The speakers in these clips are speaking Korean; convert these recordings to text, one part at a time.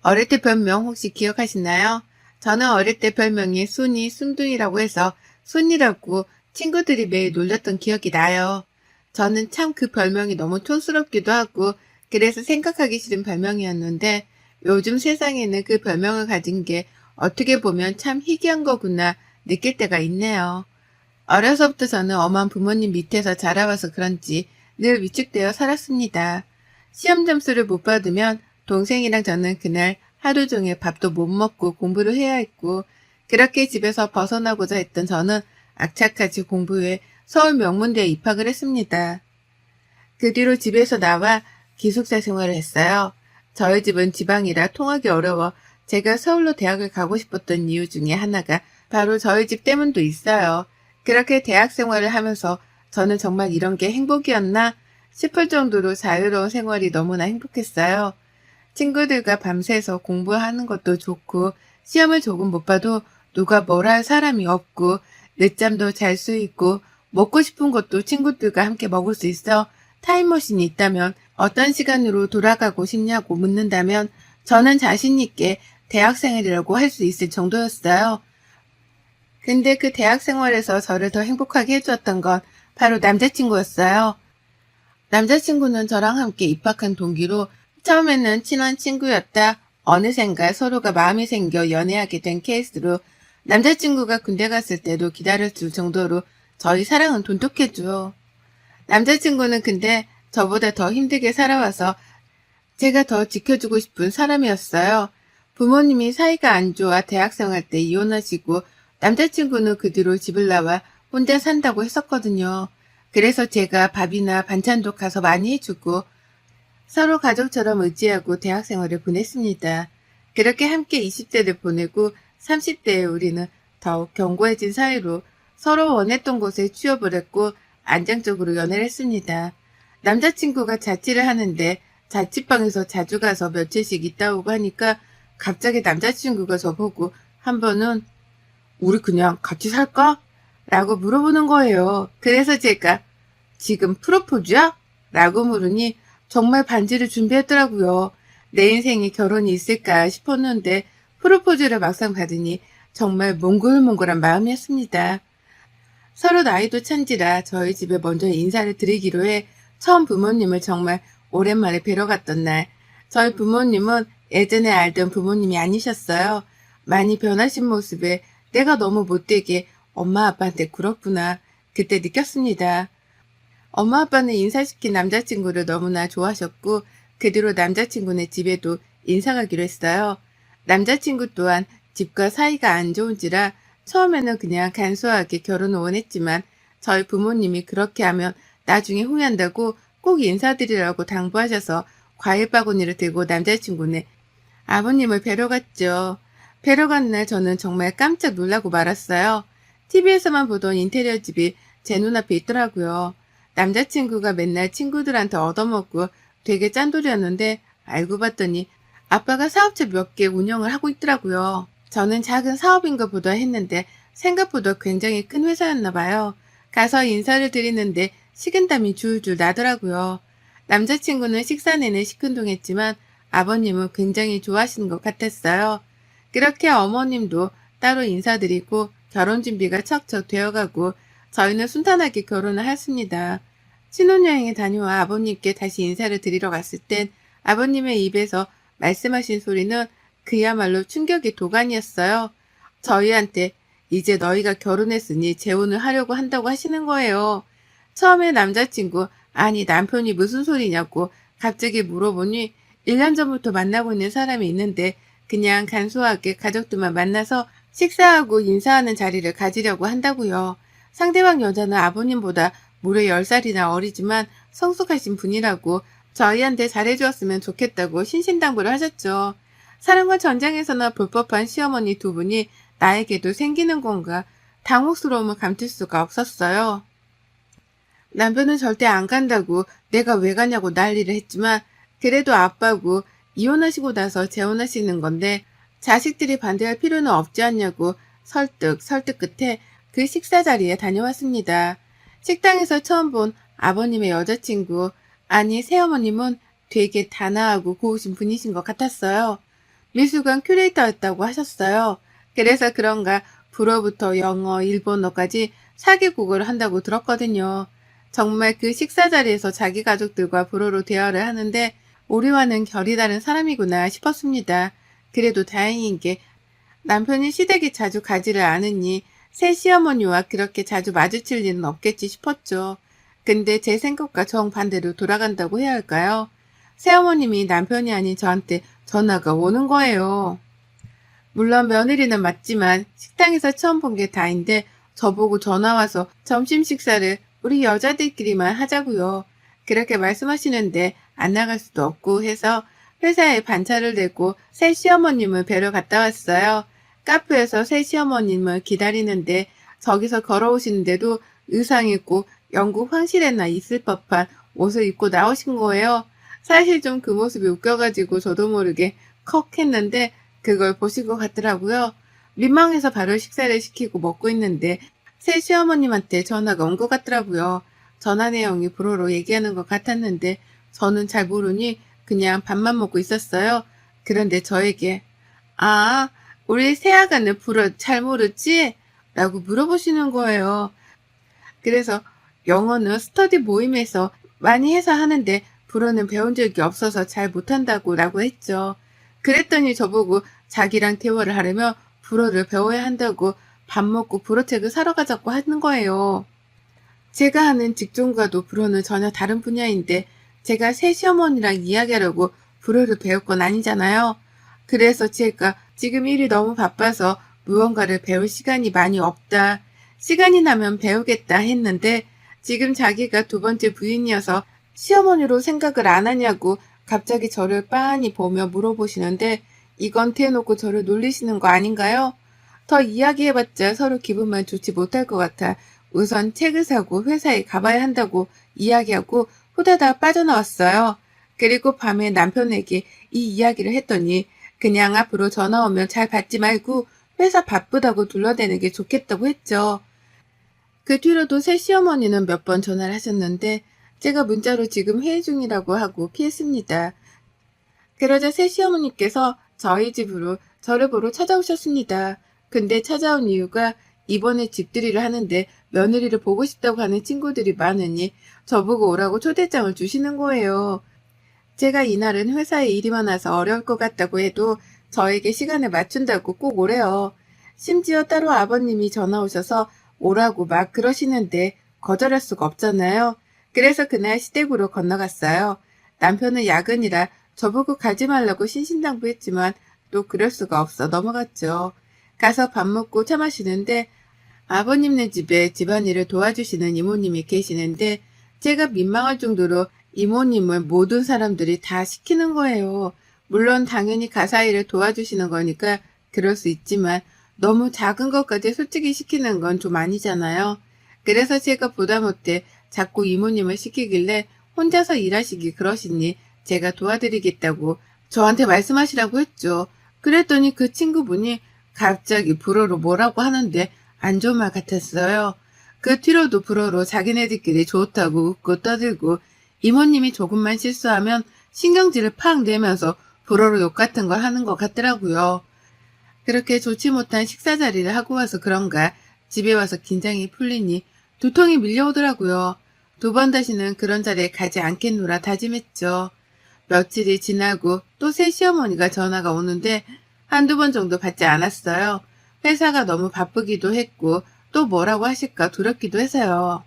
어릴 때 별명 혹시 기억하시나요? 저는 어릴 때 별명이 순이, 순둥이라고 해서 순이라고 친구들이 매일 놀렸던 기억이 나요. 저는 참 그 별명이 너무 촌스럽기도 하고 그래서 생각하기 싫은 별명이었는데 요즘 세상에는 그 별명을 가진 게 어떻게 보면 참 희귀한 거구나 느낄 때가 있네요. 어려서부터 저는 엄한 부모님 밑에서 자라와서 그런지 늘 위축되어 살았습니다. 시험 점수를 못 받으면 동생이랑 저는 그날 하루 종일 밥도 못 먹고 공부를 해야 했고, 그렇게 집에서 벗어나고자 했던 저는 악착같이 공부해 서울 명문대에 입학을 했습니다. 그 뒤로 집에서 나와 기숙사 생활을 했어요. 저희 집은 지방이라 통하기 어려워 제가 서울로 대학을 가고 싶었던 이유 중에 하나가 바로 저희 집 때문도 있어요. 그렇게 대학 생활을 하면서 저는 정말 이런 게 행복이었나 싶을 정도로 자유로운 생활이 너무나 행복했어요. 친구들과 밤새서 공부하는 것도 좋고 시험을 조금 못 봐도 누가 뭐라 할 사람이 없고 늦잠도 잘 수 있고 먹고 싶은 것도 친구들과 함께 먹을 수 있어 타임머신이 있다면 어떤 시간으로 돌아가고 싶냐고 묻는다면 저는 자신 있게 대학생활이라고 할 수 있을 정도였어요. 근데 그 대학 생활에서 저를 더 행복하게 해주었던 건 바로 남자친구였어요. 남자친구는 저랑 함께 입학한 동기로 처음에는 친한 친구였다 어느샌가 서로가 마음이 생겨 연애하게 된 케이스로 남자친구가 군대 갔을 때도 기다려줄 정도로 저희 사랑은 돈독했죠. 남자친구는 근데 저보다 더 힘들게 살아와서 제가 더 지켜주고 싶은 사람이었어요. 부모님이 사이가 안 좋아 대학생활 때 이혼하시고 남자친구는 그 뒤로 집을 나와 혼자 산다고 했었거든요. 그래서 제가 밥이나 반찬도 가서 많이 해주고 서로 가족처럼 의지하고 대학생활을 보냈습니다. 그렇게 함께 20대를 보내고 30대에 우리는 더욱 견고해진 사이로 서로 원했던 곳에 취업을 했고 안정적으로 연애를 했습니다. 남자친구가 자취를 하는데 자취방에서 자주 가서 며칠씩 있다 오고 하니까 갑자기 남자친구가 저보고 한 번은 우리 그냥 같이 살까? 라고 물어보는 거예요. 그래서 제가 지금 프로포즈야? 라고 물으니 정말 반지를 준비했더라고요. 내 인생에 결혼이 있을까 싶었는데 프로포즈를 막상 받으니 정말 몽글몽글한 마음이었습니다. 서로 나이도 찬지라 저희 집에 먼저 인사를 드리기로 해 처음 부모님을 정말 오랜만에 뵈러 갔던 날, 저희 부모님은 예전에 알던 부모님이 아니셨어요. 많이 변하신 모습에 내가 너무 못되게 엄마 아빠한테 굴었구나 그때 느꼈습니다. 엄마 아빠는 인사시킨 남자친구를 너무나 좋아하셨고 그 뒤로 남자친구네 집에도 인사 가기로 했어요. 남자친구 또한 집과 사이가 안 좋은지라 처음에는 그냥 간소하게 결혼을 원했지만 저희 부모님이 그렇게 하면 나중에 후회한다고 꼭 인사드리라고 당부하셔서 과일 바구니를 들고 남자친구네 아버님을 뵈러 갔죠. 뵈러 간 날 저는 정말 깜짝 놀라고 말았어요. TV에서만 보던 인테리어 집이 제 눈앞에 있더라고요. 남자친구가 맨날 친구들한테 얻어먹고 되게 짠돌이었는데 알고 봤더니 아빠가 사업체 몇 개 운영을 하고 있더라고요. 저는 작은 사업인 것보다 했는데 생각보다 굉장히 큰 회사였나 봐요. 가서 인사를 드리는데 식은땀이 줄줄 나더라고요. 남자친구는 식사 내내 시큰둥했지만 아버님은 굉장히 좋아하시는 것 같았어요. 그렇게 어머님도 따로 인사드리고 결혼 준비가 척척 되어가고 저희는 순탄하게 결혼을 했습니다. 신혼여행에 다녀와 아버님께 다시 인사를 드리러 갔을 땐 아버님의 입에서 말씀하신 소리는 그야말로 충격의 도가니였어요. 저희한테 이제 너희가 결혼했으니 재혼을 하려고 한다고 하시는 거예요. 처음에 남자친구, 아니 남편이 무슨 소리냐고 갑자기 물어보니 1년 전부터 만나고 있는 사람이 있는데 그냥 간소하게 가족들만 만나서 식사하고 인사하는 자리를 가지려고 한다고요. 상대방 여자는 아버님보다 무려 10살이나 어리지만 성숙하신 분이라고 저희한테 잘해주었으면 좋겠다고 신신당부를 하셨죠. 사랑과 전쟁에서나 볼 법한 시어머니 두 분이 나에게도 생기는 건가 당혹스러움을 감출 수가 없었어요. 남편은 절대 안 간다고 내가 왜 가냐고 난리를 했지만 그래도 아빠고 이혼하시고 나서 재혼하시는 건데 자식들이 반대할 필요는 없지 않냐고 설득 끝에 그 식사 자리에 다녀왔습니다. 식당에서 처음 본 아버님의 여자친구, 아니 새어머님은 되게 단아하고 고우신 분이신 것 같았어요. 미술관 큐레이터였다고 하셨어요. 그래서 그런가 불어부터 영어, 일본어까지 4개국어를 한다고 들었거든요. 정말 그 식사 자리에서 자기 가족들과 불어로 대화를 하는데 우리와는 결이 다른 사람이구나 싶었습니다. 그래도 다행인 게 남편이 시댁에 자주 가지를 않으니 새 시어머니와 그렇게 자주 마주칠 일은 없겠지 싶었죠. 근데 제 생각과 정반대로 돌아간다고 해야 할까요? 새어머님이 남편이 아닌 저한테 전화가 오는 거예요. 물론 며느리는 맞지만 식당에서 처음 본 게 다인데 저보고 전화 와서 점심 식사를 우리 여자들끼리만 하자고요. 그렇게 말씀하시는데 안 나갈 수도 없고 해서 회사에 반차를 내고 새 시어머님을 뵈러 갔다 왔어요. 카페에서 새 시어머님을 기다리는데 저기서 걸어오시는데도 의상 입고 영국 황실에나 있을 법한 옷을 입고 나오신 거예요. 사실 좀 그 모습이 웃겨가지고 저도 모르게 컥 했는데 그걸 보신 것 같더라고요. 민망해서 바로 식사를 시키고 먹고 있는데 새 시어머님한테 전화가 온 것 같더라고요. 전화 내용이 불어로 얘기하는 것 같았는데 저는 잘 모르니 그냥 밥만 먹고 있었어요. 그런데 저에게 아, 우리 새아가는 불어 잘 모르지? 라고 물어보시는 거예요. 그래서 영어는 스터디 모임에서 많이 해서 하는데 불어는 배운 적이 없어서 잘 못한다고 라고 했죠. 그랬더니 저보고 자기랑 대화를 하려면 불어를 배워야 한다고 밥 먹고 불어책을 사러 가자고 하는 거예요. 제가 하는 직종과도 불어는 전혀 다른 분야인데 제가 새 시어머니랑 이야기하려고 불어를 배울 건 아니잖아요. 그래서 제가 지금 일이 너무 바빠서 무언가를 배울 시간이 많이 없다. 시간이 나면 배우겠다 했는데 지금 자기가 두 번째 부인이어서 시어머니로 생각을 안 하냐고 갑자기 저를 빤히 보며 물어보시는데 이건 대놓고 저를 놀리시는 거 아닌가요? 더 이야기해봤자 서로 기분만 좋지 못할 것 같아 우선 책을 사고 회사에 가봐야 한다고 이야기하고 후다닥 빠져나왔어요. 그리고 밤에 남편에게 이 이야기를 했더니 그냥 앞으로 전화 오면 잘 받지 말고 회사 바쁘다고 둘러대는 게 좋겠다고 했죠. 그 뒤로도 새 시어머니는 몇 번 전화를 하셨는데 제가 문자로 지금 회의 중이라고 하고 피했습니다. 그러자 새 시어머니께서 저희 집으로 저를 보러 찾아오셨습니다. 근데 찾아온 이유가 이번에 집들이를 하는데 며느리를 보고 싶다고 하는 친구들이 많으니 저보고 오라고 초대장을 주시는 거예요. 제가 이날은 회사에 일이 많아서 어려울 것 같다고 해도 저에게 시간을 맞춘다고 꼭 오래요. 심지어 따로 아버님이 전화 오셔서 오라고 막 그러시는데 거절할 수가 없잖아요. 그래서 그날 시댁으로 건너갔어요. 남편은 야근이라 저보고 가지 말라고 신신당부했지만 또 그럴 수가 없어 넘어갔죠. 가서 밥 먹고 차 마시는데 아버님네 집에 집안일을 도와주시는 이모님이 계시는데 제가 민망할 정도로 이모님을 모든 사람들이 다 시키는 거예요. 물론 당연히 가사일을 도와주시는 거니까 그럴 수 있지만 너무 작은 것까지 솔직히 시키는 건 좀 아니잖아요. 그래서 제가 보다 못해 자꾸 이모님을 시키길래 혼자서 일하시기 그러시니 제가 도와드리겠다고 저한테 말씀하시라고 했죠. 그랬더니 그 친구분이 갑자기 불어로 뭐라고 하는데 안 좋은 말 같았어요. 그 뒤로도 불어로 자기네들끼리 좋다고 웃고 떠들고 이모님이 조금만 실수하면 신경질을 팍 내면서 불어로 욕 같은 걸 하는 것 같더라고요. 그렇게 좋지 못한 식사 자리를 하고 와서 그런가 집에 와서 긴장이 풀리니 두통이 밀려오더라고요. 두 번 다시는 그런 자리에 가지 않겠노라 다짐했죠. 며칠이 지나고 또 새 시어머니가 전화가 오는데 한두 번 정도 받지 않았어요. 회사가 너무 바쁘기도 했고 또 뭐라고 하실까 두렵기도 해서요.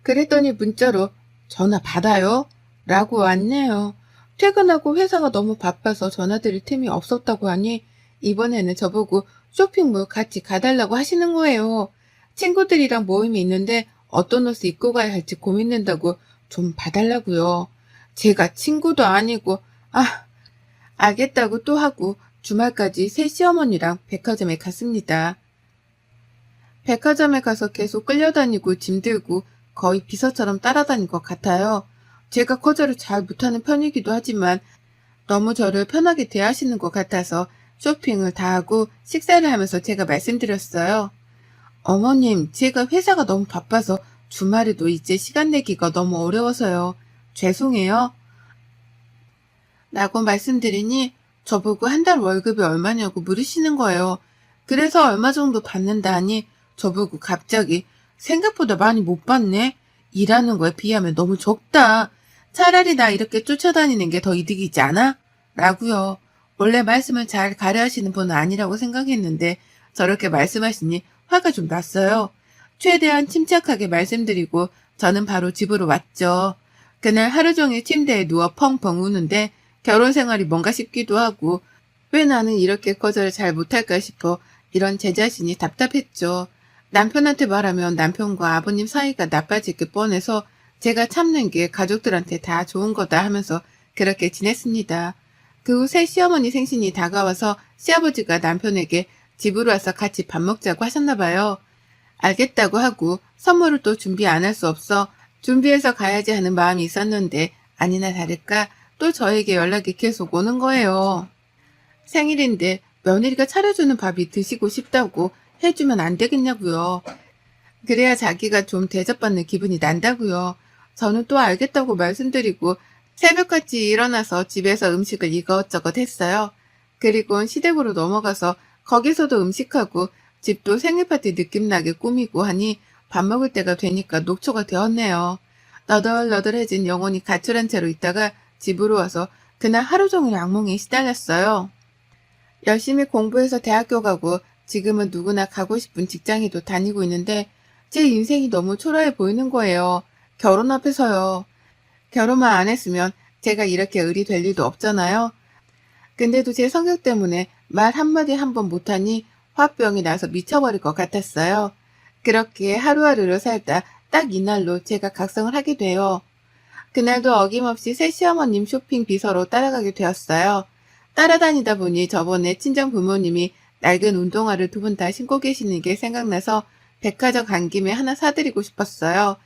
그랬더니 문자로 전화 받아요? 라고 왔네요. 퇴근하고 회사가 너무 바빠서 전화드릴 틈이 없었다고 하니 이번에는 저보고 쇼핑몰 같이 가달라고 하시는 거예요. 친구들이랑 모임이 있는데 어떤 옷을 입고 가야 할지 고민된다고 좀 봐달라고요. 제가 친구도 아니고 알겠다고 또 하고 주말까지 새 시어머니랑 백화점에 갔습니다. 백화점에 가서 계속 끌려다니고 짐 들고 거의 비서처럼 따라다닌 것 같아요. 제가 거절을 잘 못하는 편이기도 하지만 너무 저를 편하게 대하시는 것 같아서 쇼핑을 다 하고 식사를 하면서 제가 말씀드렸어요. 어머님, 제가 회사가 너무 바빠서 주말에도 이제 시간 내기가 너무 어려워서요. 죄송해요. 라고 말씀드리니 저보고 한 달 월급이 얼마냐고 물으시는 거예요. 그래서 얼마 정도 받는다 하니 저보고 갑자기 생각보다 많이 못 받네. 일하는 거에 비하면 너무 적다. 차라리 나 이렇게 쫓아다니는 게 더 이득이지 않아? 라고요. 원래 말씀을 잘 가려하시는 분은 아니라고 생각했는데 저렇게 말씀하시니 화가 좀 났어요. 최대한 침착하게 말씀드리고 저는 바로 집으로 왔죠. 그날 하루 종일 침대에 누워 펑펑 우는데 결혼 생활이 뭔가 싶기도 하고 왜 나는 이렇게 거절을 잘 못할까 싶어 이런 제 자신이 답답했죠. 남편한테 말하면 남편과 아버님 사이가 나빠질 게 뻔해서 제가 참는 게 가족들한테 다 좋은 거다 하면서 그렇게 지냈습니다. 그 후 새 시어머니 생신이 다가와서 시아버지가 남편에게 집으로 와서 같이 밥 먹자고 하셨나 봐요. 알겠다고 하고 선물을 또 준비 안 할 수 없어 준비해서 가야지 하는 마음이 있었는데 아니나 다를까 또 저에게 연락이 계속 오는 거예요. 생일인데 며느리가 차려주는 밥이 드시고 싶다고 해주면 안 되겠냐고요. 그래야 자기가 좀 대접받는 기분이 난다고요. 저는 또 알겠다고 말씀드리고 새벽같이 일어나서 집에서 음식을 이것저것 했어요. 그리고 시댁으로 넘어가서 거기서도 음식하고 집도 생일 파티 느낌 나게 꾸미고 하니 밥 먹을 때가 되니까 녹초가 되었네요. 너덜너덜해진 영혼이 가출한 채로 있다가 집으로 와서 그날 하루 종일 악몽에 시달렸어요. 열심히 공부해서 대학교 가고 지금은 누구나 가고 싶은 직장에도 다니고 있는데 제 인생이 너무 초라해 보이는 거예요. 결혼 앞에서요. 결혼만 안 했으면 제가 이렇게 을이 될 일도 없잖아요. 근데도 제 성격 때문에 말 한마디 한 번 못하니 화병이 나서 미쳐버릴 것 같았어요. 그렇게 하루하루를 살다 딱 이날로 제가 각성을 하게 돼요. 그날도 어김없이 새 시어머님 쇼핑 비서로 따라가게 되었어요. 따라다니다 보니 저번에 친정 부모님이 낡은 운동화를 두 분 다 신고 계시는 게 생각나서 백화점 간 김에 하나 사드리고 싶었어요.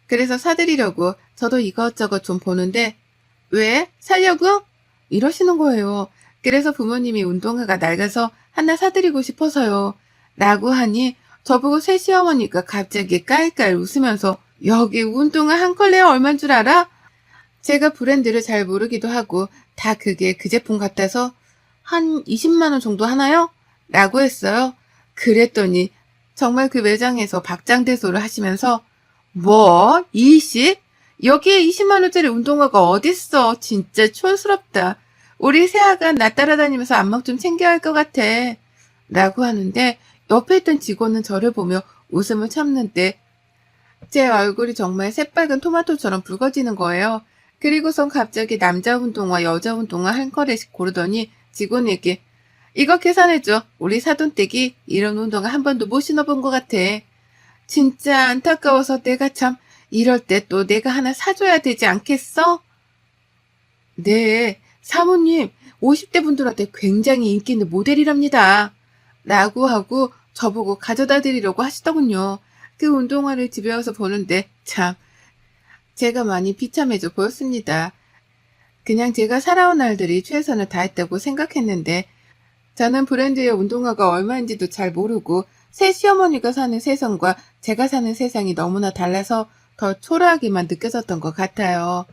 그래서 사드리려고 저도 이것저것 좀 보는데 왜? 살려고? 이러시는 거예요. 그래서 부모님이 운동화가 낡아서 하나 사드리고 싶어서요. 라고 하니 저보고 새 시어머니가 갑자기 깔깔 웃으면서 여기 운동화 한 컬레에 얼만 줄 알아? 제가 브랜드를 잘 모르기도 하고 다 그게 그 제품 같아서 한 20만 원 정도 하나요? 라고 했어요. 그랬더니 정말 그 매장에서 박장대소를 하시면서 뭐? 20? 여기에 20만 원짜리 운동화가 어딨어. 진짜 촌스럽다. 우리 새아가 나 따라다니면서 안목 좀 챙겨야 할 것 같아. 라고 하는데 옆에 있던 직원은 저를 보며 웃음을 참는데 제 얼굴이 정말 새빨간 토마토처럼 붉어지는 거예요. 그리고선 갑자기 남자 운동화, 여자 운동화 한 컬레씩 고르더니 직원에게 이거 계산해줘. 우리 사돈댁이 이런 운동화 한 번도 못 신어본 것 같아. 진짜 안타까워서 내가 참 이럴 때 또 내가 하나 사줘야 되지 않겠어? 네, 사모님 50대 분들한테 굉장히 인기 있는 모델이랍니다. 라고 하고 저보고 가져다 드리려고 하시더군요. 그 운동화를 집에 와서 보는데 참 제가 많이 비참해져 보였습니다. 그냥 제가 살아온 날들이 최선을 다했다고 생각했는데 저는 브랜드의 운동화가 얼마인지도 잘 모르고 새 시어머니가 사는 세상과 제가 사는 세상이 너무나 달라서 더 초라하게만 느껴졌던 것 같아요.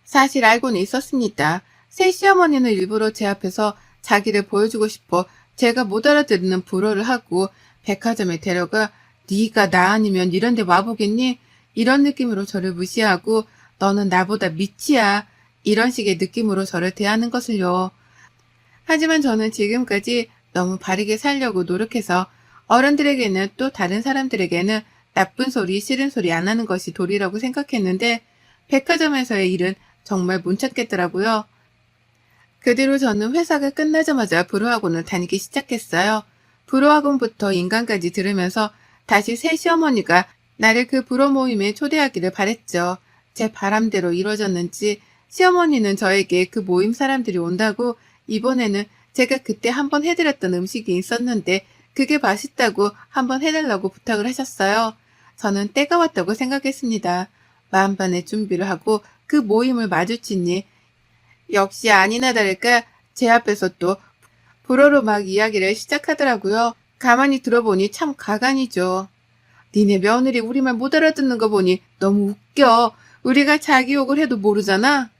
사실 알고는 있었습니다. 새 시어머니는 일부러 제 앞에서 자기를 보여주고 싶어 제가 못 알아듣는 불어를 하고 백화점에 데려가 네가 나 아니면 이런 데 와보겠니? 이런 느낌으로 저를 무시하고 너는 나보다 밑이야. 이런 식의 느낌으로 저를 대하는 것을요. 하지만 저는 지금까지 너무 바르게 살려고 노력해서 어른들에게는 또 다른 사람들에게는 나쁜 소리, 싫은 소리 안 하는 것이 도리라고 생각했는데 백화점에서의 일은 정말 못 참겠더라고요. 그 뒤로 저는 회사가 끝나자마자 불어학원을 다니기 시작했어요. 불어학원부터 인간까지 들으면서 다시 새 시어머니가 나를 그 불어 모임에 초대하기를 바랬죠. 제 바람대로 이루어졌는지 시어머니는 저에게 그 모임 사람들이 온다고 이번에는 제가 그때 한번 해드렸던 음식이 있었는데 그게 맛있다고 한번 해달라고 부탁을 하셨어요. 저는 때가 왔다고 생각했습니다. 만반의 준비를 하고 그 모임을 마주치니 역시 아니나 다를까 제 앞에서 또 불어로 막 이야기를 시작하더라고요. 가만히 들어보니 참 가관이죠. 니네 며느리 우리말 못 알아듣는 거 보니 너무 웃겨. 우리가 자기 욕을 해도 모르잖아.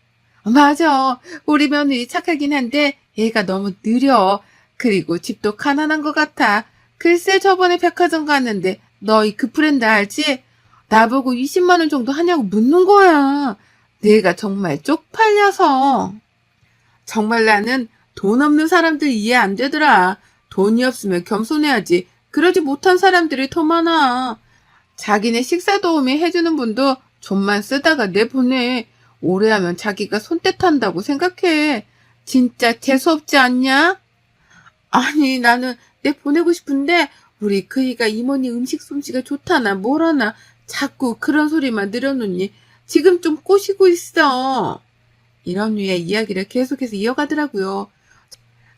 맞아. 우리 며느리 착하긴 한데 얘가 너무 느려. 그리고 집도 가난한 것 같아. 글쎄 저번에 백화점 갔는데 너희 그 브랜드 알지? 나보고 20만 원 정도 하냐고 묻는 거야. 내가 정말 쪽팔려서. 정말 나는 돈 없는 사람들 이해 안 되더라. 돈이 없으면 겸손해야지. 그러지 못한 사람들이 더 많아. 자기네 식사 도우미 해주는 분도 돈만 쓰다가 내보내. 오래 하면 자기가 손때 탄다고 생각해. 진짜 재수없지 않냐? 아니, 나는 내 보내고 싶은데 우리 그이가 이모니 음식 솜씨가 좋다나 뭐라나 자꾸 그런 소리만 늘어놓니 지금 좀 꼬시고 있어. 이런 류의 이야기를 계속해서 이어가더라고요.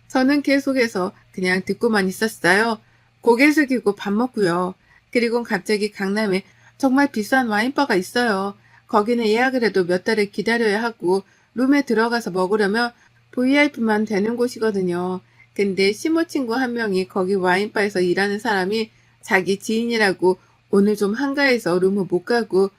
저는 계속해서 그냥 듣고만 있었어요. 고개 숙이고 밥 먹고요. 그리고 갑자기 강남에 정말 비싼 와인바가 있어요. 거기는 예약을 해도 몇 달을 기다려야 하고 룸에 들어가서 먹으려면 VIP만 되는 곳이거든요. 근데 시모 친구 한 명이 거기 와인바에서 일하는 사람이 자기 지인이라고 오늘 좀 한가해서 룸을 못 가고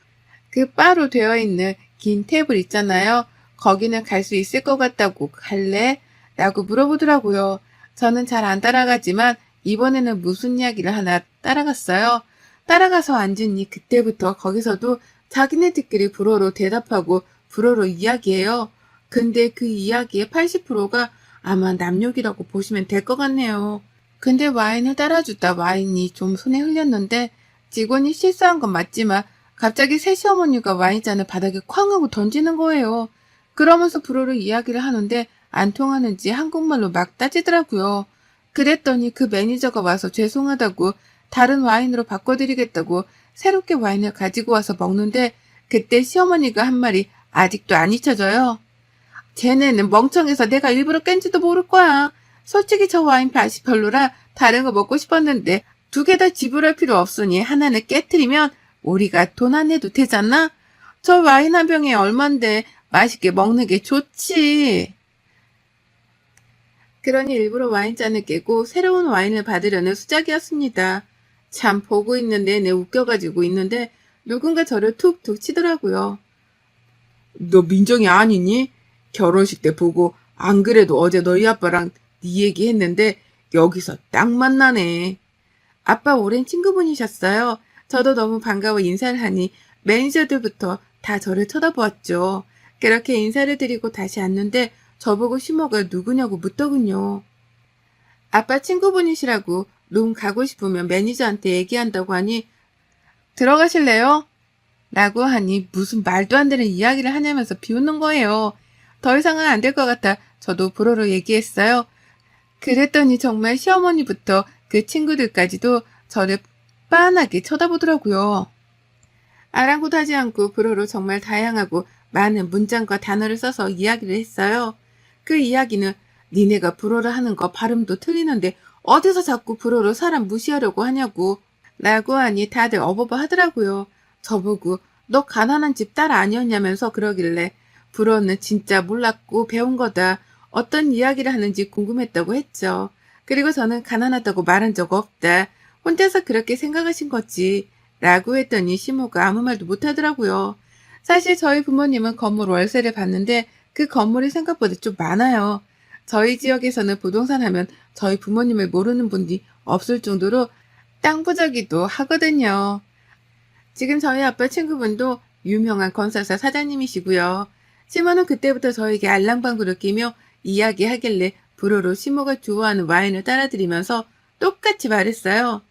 그 바로 되어 있는 긴 테이블 있잖아요. 거기는 갈 수 있을 것 같다고 갈래? 라고 물어보더라고요. 저는 잘 안 따라가지만 이번에는 무슨 이야기를 하나 따라갔어요. 따라가서 앉으니 그때부터 거기서도 자기네들끼리 불어로 대답하고 불어로 이야기해요. 근데 그 이야기의 80%가 아마 남욕이라고 보시면 될 것 같네요. 근데 와인을 따라주다 와인이 좀 손에 흘렸는데 직원이 실수한 건 맞지만 갑자기 새 시어머니가 와인잔을 바닥에 쾅 하고 던지는 거예요. 그러면서 불어로 이야기를 하는데 안 통하는지 한국말로 막 따지더라고요. 그랬더니 그 매니저가 와서 죄송하다고 다른 와인으로 바꿔드리겠다고 새롭게 와인을 가지고 와서 먹는데 그때 시어머니가 한 말이 아직도 안 잊혀져요. 쟤네는 멍청해서 내가 일부러 깬지도 모를 거야. 솔직히 저 와인 맛이 별로라 다른 거 먹고 싶었는데 두 개 다 지불할 필요 없으니 하나는 깨트리면 우리가 돈 안 내도 되잖아? 저 와인 한 병에 얼만데 맛있게 먹는 게 좋지. 그러니 일부러 와인잔을 깨고 새로운 와인을 받으려는 수작이었습니다. 참 보고 있는 내내 웃겨가지고 있는데 누군가 저를 툭툭 치더라고요. 너 민정이 아니니? 결혼식 때 보고 안 그래도 어제 너희 아빠랑 네 얘기했는데 여기서 딱 만나네. 아빠 오랜 친구분이셨어요. 저도 너무 반가워 인사를 하니 매니저들부터 다 저를 쳐다보았죠. 그렇게 인사를 드리고 다시 앉는데 저보고 시모가 누구냐고 묻더군요. 아빠 친구분이시라고 룸 가고 싶으면 매니저한테 얘기한다고 하니 들어가실래요? 라고 하니 무슨 말도 안 되는 이야기를 하냐면서 비웃는 거예요. 더 이상은 안 될 것 같아 저도 불어로 얘기했어요. 그랬더니 정말 시어머니부터 그 친구들까지도 저를 빤하게 쳐다보더라고요. 아랑곳하지 않고 불어로 정말 다양하고 많은 문장과 단어를 써서 이야기를 했어요. 그 이야기는 니네가 불어를 하는 거 발음도 틀리는데 어디서 자꾸 불어로 사람 무시하려고 하냐고 라고 하니 다들 어버버 하더라고요. 저보고 너 가난한 집 딸 아니었냐면서 그러길래 불어는 진짜 몰랐고 배운 거다. 어떤 이야기를 하는지 궁금했다고 했죠. 그리고 저는 가난하다고 말한 적 없다. 혼자서 그렇게 생각하신 거지. 라고 했더니 시모가 아무 말도 못하더라고요. 사실 저희 부모님은 건물 월세를 받는데 그 건물이 생각보다 좀 많아요. 저희 지역에서는 부동산 하면 저희 부모님을 모르는 분이 없을 정도로 땅 부자기도 하거든요. 지금 저희 아빠 친구분도 유명한 건설사 사장님이시고요. 시모는 그때부터 저에게 알랑방구를 끼며 이야기하길래 불어로 시모가 좋아하는 와인을 따라드리면서 똑같이 말했어요.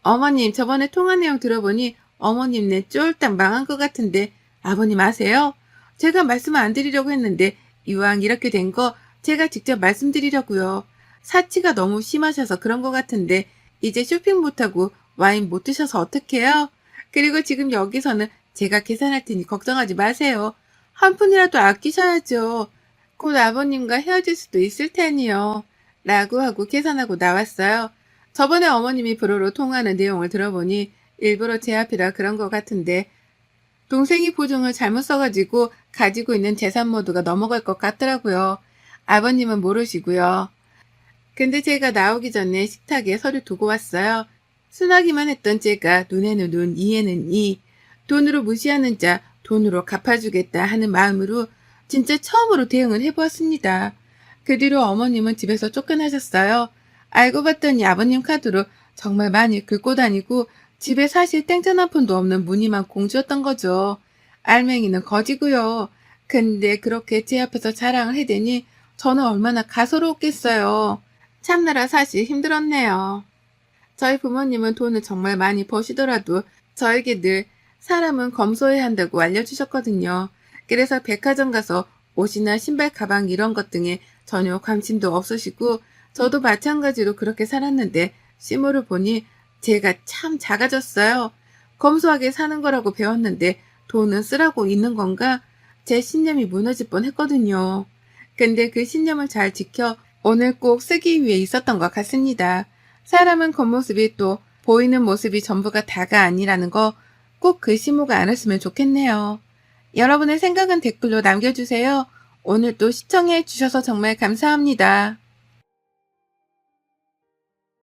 어머님 저번에 통화 내용 들어보니 어머님네 쫄딱 망한 것 같은데 아버님 아세요? 제가 말씀을 안 드리려고 했는데 이왕 이렇게 된 거 제가 직접 말씀드리려고요. 사치가 너무 심하셔서 그런 것 같은데 이제 쇼핑 못하고 와인 못 드셔서 어떡해요? 그리고 지금 여기서는 제가 계산할 테니 걱정하지 마세요. 한 푼이라도 아끼셔야죠. 곧 아버님과 헤어질 수도 있을 테니요. 라고 하고 계산하고 나왔어요. 저번에 어머님이 불어로 통화하는 내용을 들어보니 일부러 제 앞이라 그런 것 같은데 동생이 보증을 잘못 써가지고 가지고 있는 재산 모두가 넘어갈 것 같더라고요. 아버님은 모르시고요. 근데 제가 나오기 전에 식탁에 서류 두고 왔어요. 순하기만 했던 제가 눈에는 눈, 이에는 이, 돈으로 무시하는 자 돈으로 갚아주겠다 하는 마음으로 진짜 처음으로 대응을 해보았습니다. 그 뒤로 어머님은 집에서 쫓겨나셨어요. 알고 봤더니 아버님 카드로 정말 많이 긁고 다니고 집에 사실 땡전 한 푼도 없는 무늬만 공주였던 거죠. 알맹이는 거지고요. 근데 그렇게 제 앞에서 자랑을 해대니 저는 얼마나 가소로웠겠어요. 참느라 사실 힘들었네요. 저희 부모님은 돈을 정말 많이 버시더라도 저에게 늘 사람은 검소해야 한다고 알려주셨거든요. 그래서 백화점 가서 옷이나 신발, 가방 이런 것 등에 전혀 관심도 없으시고 저도 마찬가지로 그렇게 살았는데 시모를 보니 제가 참 작아졌어요. 검소하게 사는 거라고 배웠는데 돈은 쓰라고 있는 건가? 제 신념이 무너질 뻔했거든요. 근데 그 신념을 잘 지켜 오늘 꼭 쓰기 위해 있었던 것 같습니다. 사람은 겉모습이 또 보이는 모습이 전부가 다가 아니라는 거 꼭 그 시모가 알았으면 좋겠네요. 여러분의 생각은 댓글로 남겨주세요. 오늘도 시청해 주셔서 정말 감사합니다.